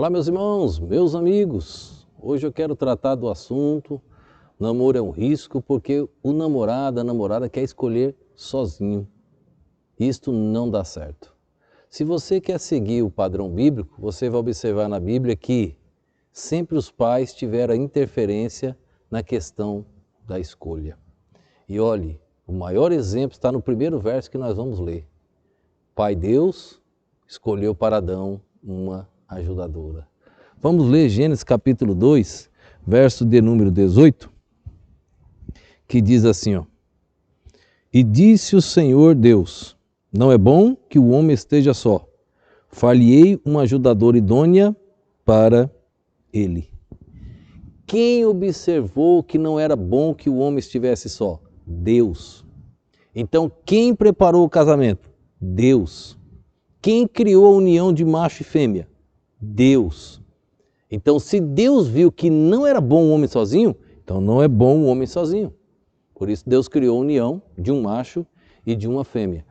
Olá, meus irmãos, meus amigos. Hoje eu quero tratar do assunto namoro é um risco, porque o namorado, a namorada quer escolher sozinho. Isto não dá certo. Se você quer seguir o padrão bíblico, você vai observar na Bíblia que sempre os pais tiveram interferência na questão da escolha. E olhe, o maior exemplo está no primeiro verso que nós vamos ler. Pai Deus escolheu para Adão uma ajudadora. Vamos ler Gênesis capítulo 2, verso de número 18, que diz assim, ó. E disse o Senhor Deus, não é bom que o homem esteja só. Far-lhe-ei uma ajudadora idônea para ele. Quem observou que não era bom que o homem estivesse só? Deus. Então, quem preparou o casamento? Deus. Quem criou a união de macho e fêmea? Deus. Então, se Deus viu que não era bom o homem sozinho, então não é bom o homem sozinho. Por isso, Deus criou a união de um macho e de uma fêmea.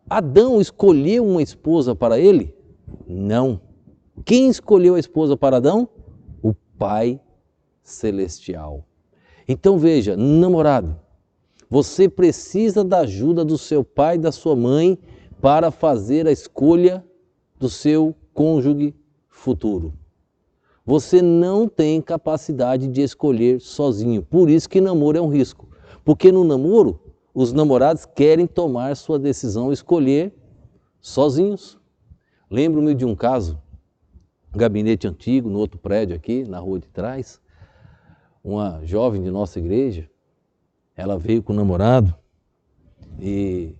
Adão escolheu uma esposa para ele? Não. Quem escolheu a esposa para Adão? O Pai Celestial. Então veja, namorado, você precisa da ajuda do seu pai e da sua mãe para fazer a escolha do seu cônjuge futuro. Você não tem capacidade de escolher sozinho, por isso que namoro é um risco. Porque no namoro, os namorados querem tomar sua decisão, escolher sozinhos. Lembro-me de um caso, um gabinete antigo, no outro prédio aqui, na rua de trás. Uma jovem de nossa igreja, ela veio com o namorado e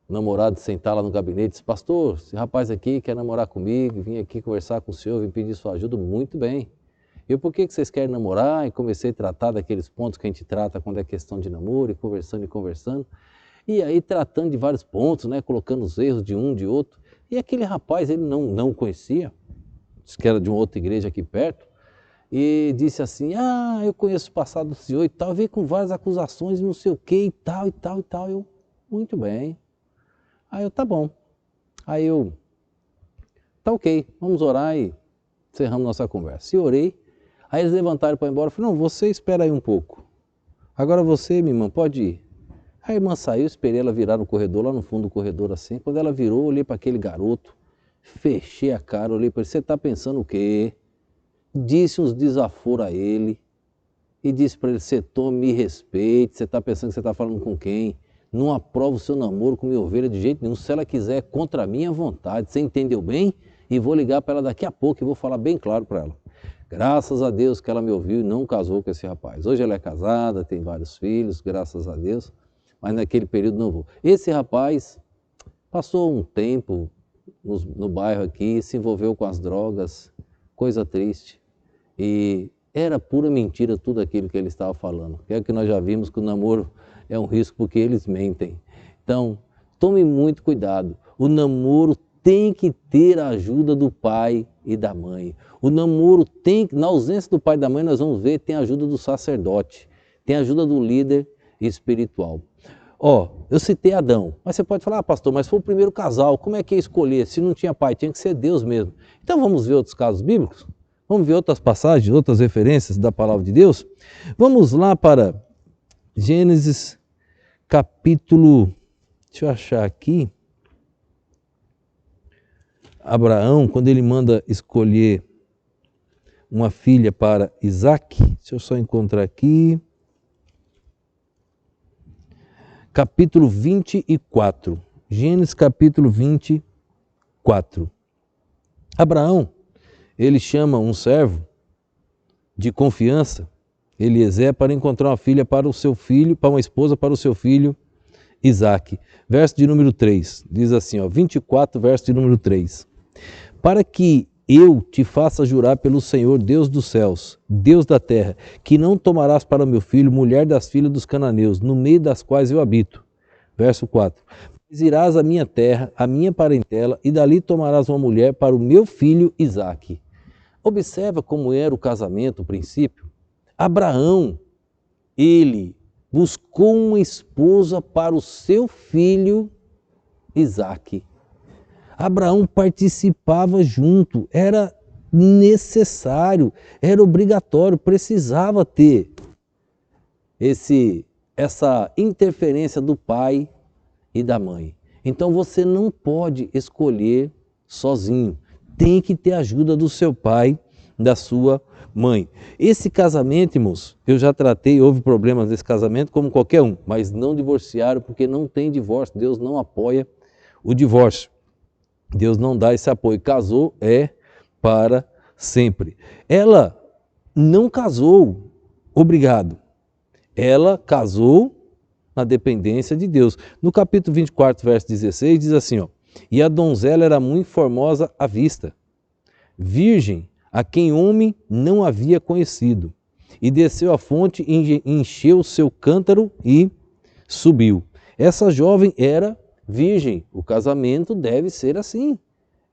o namorado sentar lá no gabinete e disse, pastor, esse rapaz aqui quer namorar comigo, vim aqui conversar com o senhor, vim pedir sua ajuda, muito bem. Eu, por que vocês querem namorar? E comecei a tratar daqueles pontos que a gente trata quando é questão de namoro, e conversando. E aí tratando de vários pontos, né, colocando os erros de um, de outro. E aquele rapaz, ele não conhecia, disse que era de uma outra igreja aqui perto, e disse assim, eu conheço o passado do senhor e tal, veio com várias acusações, não sei o que e tal. Eu, muito bem. Aí eu, tá bom. Aí eu, tá ok, vamos orar e encerramos nossa conversa. E orei, aí eles levantaram para ir embora, eu falei, não, você espera aí um pouco. Agora você, minha irmã, pode ir. Aí a irmã saiu, esperei ela virar no corredor, lá no fundo do corredor assim. Quando ela virou, eu olhei para aquele garoto, fechei a cara, olhei para ele, você tá pensando o quê? Disse uns desaforos a ele e disse para ele, você tome, me respeite, você está pensando que você está falando com quem? Não aprovo o seu namoro com minha ovelha de jeito nenhum, se ela quiser contra a minha vontade, você entendeu bem? E vou ligar para ela daqui a pouco e vou falar bem claro para ela. Graças a Deus que ela me ouviu e não casou com esse rapaz. Hoje ela é casada, tem vários filhos, graças a Deus, mas naquele período não vou. Esse rapaz passou um tempo no bairro aqui, se envolveu com as drogas, coisa triste. E era pura mentira tudo aquilo que ele estava falando. É que nós já vimos que o namoro é um risco porque eles mentem. Então, tome muito cuidado. O namoro tem que ter a ajuda do pai e da mãe. O namoro tem, na ausência do pai e da mãe, nós vamos ver, tem a ajuda do sacerdote, tem a ajuda do líder espiritual. Eu citei Adão, mas você pode falar, pastor, mas foi o primeiro casal, como é que ia escolher? Se não tinha pai, tinha que ser Deus mesmo. Então vamos ver outros casos bíblicos? Vamos ver outras passagens, outras referências da palavra de Deus? Vamos lá para Gênesis capítulo, deixa eu achar aqui, Abraão, quando ele manda escolher uma filha para Isaac, deixa eu só encontrar aqui, capítulo 24, Gênesis capítulo 24. Abraão, ele chama um servo de confiança, Eliezer, para encontrar uma filha para o seu filho, para uma esposa para o seu filho Isaac. Verso de número 3, diz assim, 24, verso de número 3. Para que eu te faça jurar pelo Senhor, Deus dos céus, Deus da terra, que não tomarás para meu filho mulher das filhas dos cananeus, no meio das quais eu habito. Verso 4. Mas irás à minha terra, à minha parentela, e dali tomarás uma mulher para o meu filho Isaque. Observa como era o casamento, o princípio. Abraão, ele buscou uma esposa para o seu filho Isaque. Abraão participava junto, era necessário, era obrigatório, precisava ter essa interferência do pai e da mãe. Então você não pode escolher sozinho, tem que ter ajuda do seu pai, da sua mãe. Esse casamento, irmãos, eu já tratei, houve problemas nesse casamento como qualquer um, mas não divorciaram porque não tem divórcio, Deus não apoia o divórcio. Deus não dá esse apoio. Casou é para sempre. Ela não casou obrigado. Ela casou na dependência de Deus. No capítulo 24, verso 16, diz assim, ó, e a donzela era muito formosa à vista, virgem, a quem homem não havia conhecido. E desceu à fonte, encheu o seu cântaro e subiu. Essa jovem era virgem. O casamento deve ser assim.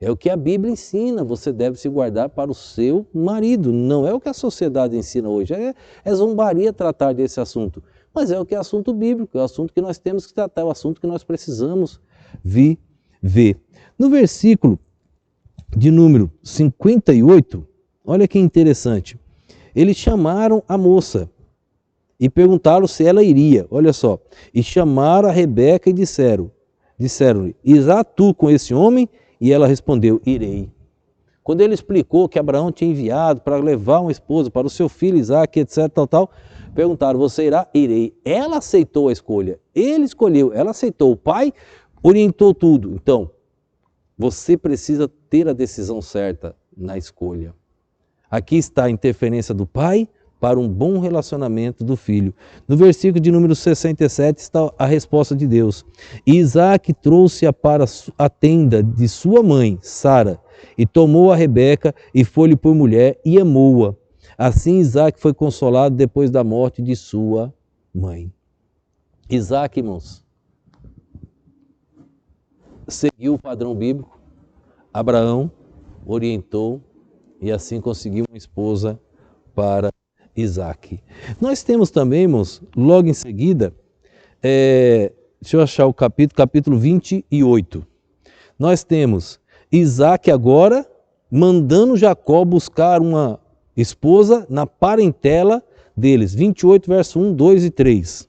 É o que a Bíblia ensina. Você deve se guardar para o seu marido. Não é o que a sociedade ensina hoje. É zombaria tratar desse assunto. Mas é o que é assunto bíblico. É o assunto que nós temos que tratar. É o assunto que nós precisamos viver. No versículo de número 58, olha que interessante. Eles chamaram a moça e perguntaram se ela iria. Olha só. E chamaram a Rebeca e disseram-lhe, irás tu com esse homem? E ela respondeu, irei. Quando ele explicou que Abraão tinha enviado para levar uma esposa para o seu filho Isaque, etc, tal, perguntaram, você irá? Irei. Ela aceitou a escolha. Ele escolheu, ela aceitou. O pai orientou tudo. Então, você precisa ter a decisão certa na escolha. Aqui está a interferência do pai para um bom relacionamento do filho. No versículo de número 67 está a resposta de Deus. E Isaque trouxe-a para a tenda de sua mãe, Sara, e tomou a Rebeca e foi-lhe por mulher e amou-a. Assim Isaque foi consolado depois da morte de sua mãe. Isaque, irmãos, seguiu o padrão bíblico, Abraão orientou e assim conseguiu uma esposa para Isaque. Nós temos também, irmãos, logo em seguida, deixa eu achar o capítulo 28. Nós temos Isaque agora mandando Jacó buscar uma esposa na parentela deles. 28, verso 1, 2 e 3.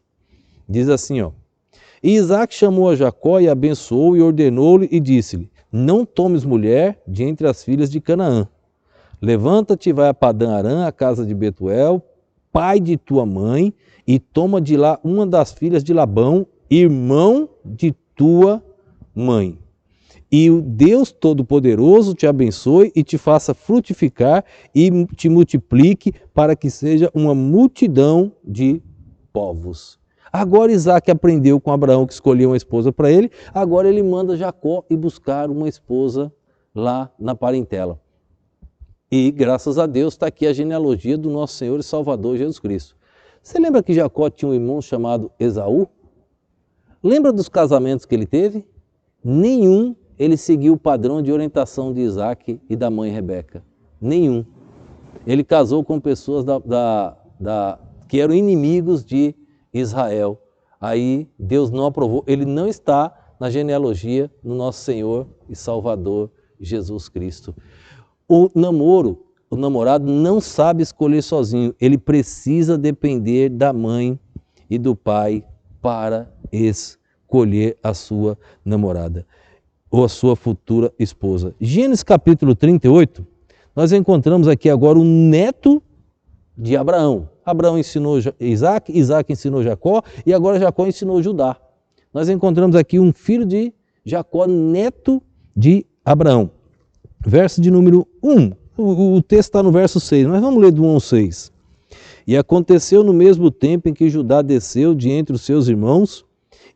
Diz assim, ó. E Isaque chamou a Jacó e abençoou e ordenou-lhe e disse-lhe, não tomes mulher de entre as filhas de Canaã. Levanta-te e vai a Padã-Arã, a casa de Betuel, pai de tua mãe, e toma de lá uma das filhas de Labão, irmão de tua mãe. E o Deus Todo-Poderoso te abençoe e te faça frutificar e te multiplique para que seja uma multidão de povos. Agora Isaque aprendeu com Abraão que escolheu uma esposa para ele, agora ele manda Jacó ir buscar uma esposa lá na parentela. E graças a Deus está aqui a genealogia do nosso Senhor e Salvador Jesus Cristo. Você lembra que Jacó tinha um irmão chamado Esaú? Lembra dos casamentos que ele teve? Nenhum ele seguiu o padrão de orientação de Isaque e da mãe Rebeca. Nenhum. Ele casou com pessoas que eram inimigos de Israel. Aí Deus não aprovou, ele não está na genealogia do nosso Senhor e Salvador Jesus Cristo. O namorado não sabe escolher sozinho, ele precisa depender da mãe e do pai para escolher a sua namorada ou a sua futura esposa. Gênesis capítulo 38, nós encontramos aqui agora o neto de Abraão. Abraão ensinou Isaque, Isaque ensinou Jacó e agora Jacó ensinou Judá. Nós encontramos aqui um filho de Jacó, neto de Abraão. Verso de número 1, o texto está no verso 6, mas vamos ler do 1 ao 6. E aconteceu no mesmo tempo em que Judá desceu de entre os seus irmãos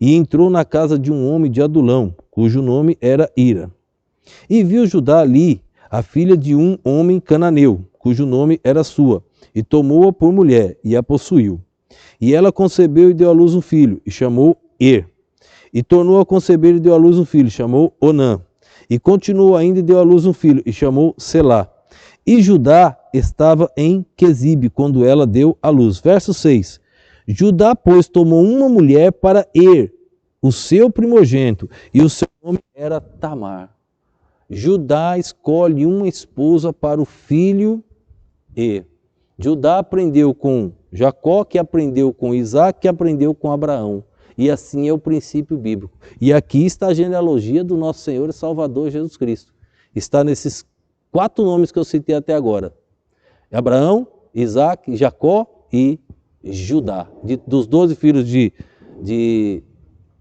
e entrou na casa de um homem de Adulão, cujo nome era Ira. E viu Judá ali a filha de um homem cananeu, cujo nome era Sua, e tomou-a por mulher e a possuiu. E ela concebeu e deu à luz um filho, e chamou E tornou a conceber e deu à luz um filho, e chamou Onã. E continuou ainda e deu à luz um filho, e chamou Selá. E Judá estava em Quezibe, quando ela deu à luz. Verso 6. Judá, pois, tomou uma mulher para o seu primogênito, e o seu nome era Tamar. Judá escolhe uma esposa para o filho e Judá aprendeu com Jacó, que aprendeu com Isaac, que aprendeu com Abraão. E assim é o princípio bíblico. E aqui está a genealogia do nosso Senhor e Salvador Jesus Cristo. Está nesses 4 nomes que eu citei até agora. Abraão, Isaac, Jacó e Judá. Dos 12 filhos de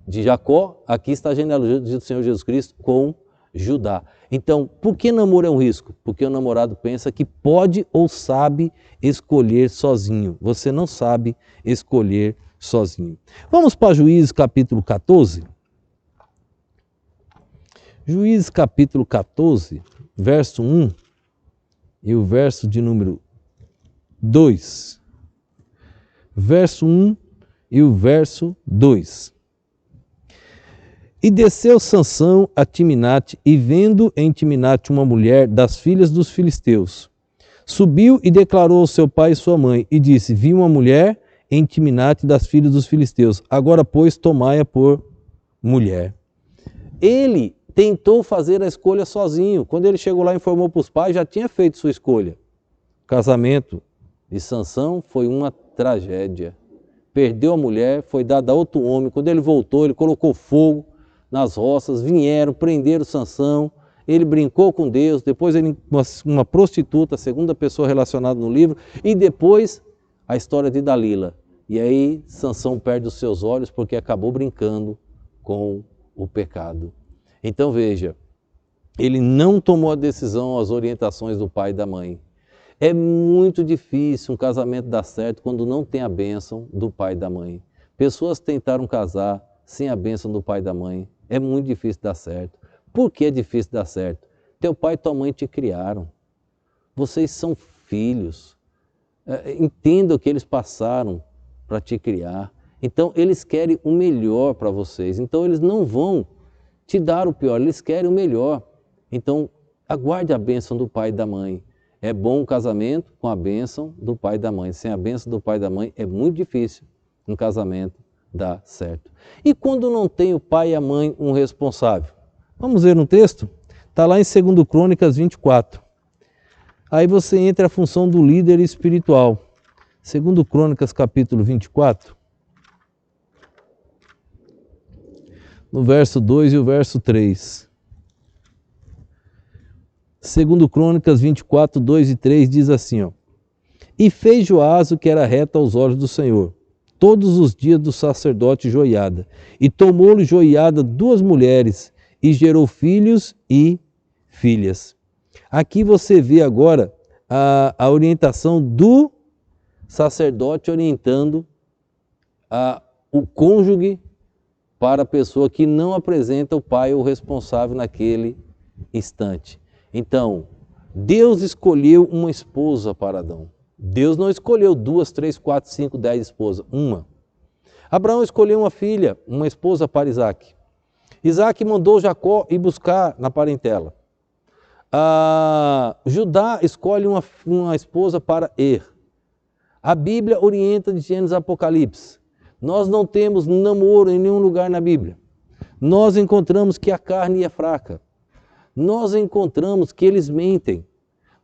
Jacó, aqui está a genealogia do Senhor Jesus Cristo com Judá. Então, por que namoro é um risco? Porque o namorado pensa que pode ou sabe escolher sozinho. Você não sabe escolher sozinho. Vamos para Juízes capítulo 14. Juízes capítulo 14, verso 1 e o verso de número 2. Verso 1 e o verso 2. E desceu Sansão a Timinate, e vendo em Timinate uma mulher das filhas dos filisteus, subiu e declarou ao seu pai e sua mãe, e disse: vi uma mulher em Timinate das filhas dos filisteus, agora pois tomai-a por mulher. Ele tentou fazer a escolha sozinho. Quando ele chegou lá e informou para os pais, já tinha feito sua escolha. O casamento de Sansão foi uma tragédia. Perdeu a mulher, foi dada a outro homem. Quando ele voltou, ele colocou fogo nas roças, vieram, prenderam Sansão. Ele brincou com Deus, depois ele uma prostituta, a segunda pessoa relacionada no livro, e depois a história de Dalila. E aí Sansão perde os seus olhos porque acabou brincando com o pecado. Então veja, ele não tomou a decisão, as orientações do pai e da mãe. É muito difícil um casamento dar certo quando não tem a bênção do pai e da mãe. Pessoas tentaram casar sem a bênção do pai e da mãe. É muito difícil dar certo. Por que é difícil dar certo? Teu pai e tua mãe te criaram. Vocês são filhos. Entenda o que eles passaram para te criar. Então eles querem o melhor para vocês. Então eles não vão te dar o pior, eles querem o melhor. Então aguarde a bênção do pai e da mãe. É bom um casamento com a bênção do pai e da mãe. Sem a bênção do pai e da mãe é muito difícil um casamento dar certo. E quando não tem o pai e a mãe um responsável? Vamos ver no texto? Está lá em 2 Crônicas 24. Aí você entra a função do líder espiritual. 2 Crônicas capítulo 24. No verso 2 e o verso 3. 2 Crônicas 24, 2 e 3 diz assim, ó: e fez Joás o que era reto aos olhos do Senhor, todos os dias do sacerdote Joiada, e tomou-lhe Joiada 2 mulheres, e gerou filhos e filhas. Aqui você vê agora a orientação do sacerdote orientando o cônjuge para a pessoa que não apresenta o pai ou responsável naquele instante. Então, Deus escolheu uma esposa para Adão. Deus não escolheu 2, 3, 4, 5, 10 esposas, uma. Abraão escolheu uma filha, uma esposa para Isaac. Isaac mandou Jacó ir buscar na parentela. Judá escolhe uma esposa para A Bíblia orienta de Gênesis a Apocalipse. Nós não temos namoro em nenhum lugar na Bíblia. Nós encontramos que a carne é fraca. Nós encontramos que eles mentem.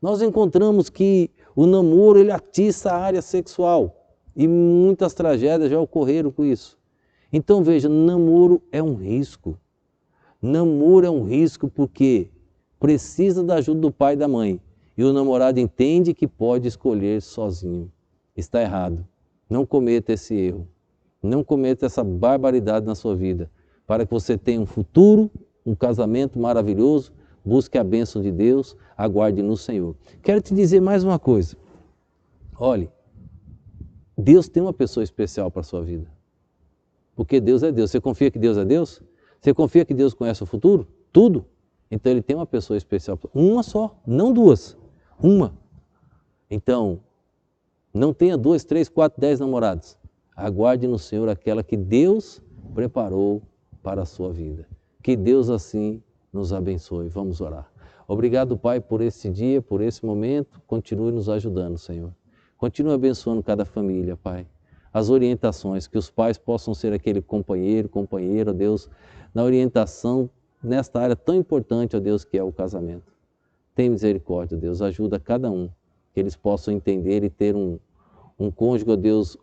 Nós encontramos que o namoro ele atiça a área sexual. E muitas tragédias já ocorreram com isso. Então veja, namoro é um risco. Namoro é um risco porque precisa da ajuda do pai e da mãe. E o namorado entende que pode escolher sozinho. Está errado. Não cometa esse erro. Não cometa essa barbaridade na sua vida. Para que você tenha um futuro, um casamento maravilhoso, busque a bênção de Deus, aguarde no Senhor. Quero te dizer mais uma coisa. Olhe, Deus tem uma pessoa especial para a sua vida. Porque Deus é Deus. Você confia que Deus é Deus? Você confia que Deus conhece o futuro? Tudo? Então Ele tem uma pessoa especial. Uma só, não 2. Uma. Então, não tenha 2, 3, 4, 10 namorados. Aguarde no Senhor aquela que Deus preparou para a sua vida. Que Deus assim nos abençoe. Vamos orar. Obrigado, Pai, por esse dia, por esse momento. Continue nos ajudando, Senhor. Continue abençoando cada família, Pai. As orientações, que os pais possam ser aquele companheiro, Deus, na orientação nesta área tão importante, ó Deus, que é o casamento. Tem misericórdia, Deus, ajuda cada um, que eles possam entender e ter um cônjuge, ó Deus,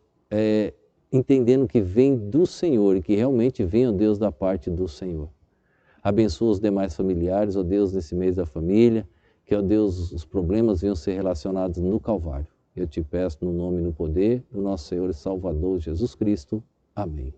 entendendo que vem do Senhor e que realmente vem, ó Deus, da parte do Senhor. Abençoa os demais familiares, ó Deus, nesse mês da família, que, ó Deus, os problemas venham ser relacionados no Calvário. Eu te peço no nome e no poder do nosso Senhor e Salvador Jesus Cristo. Amém.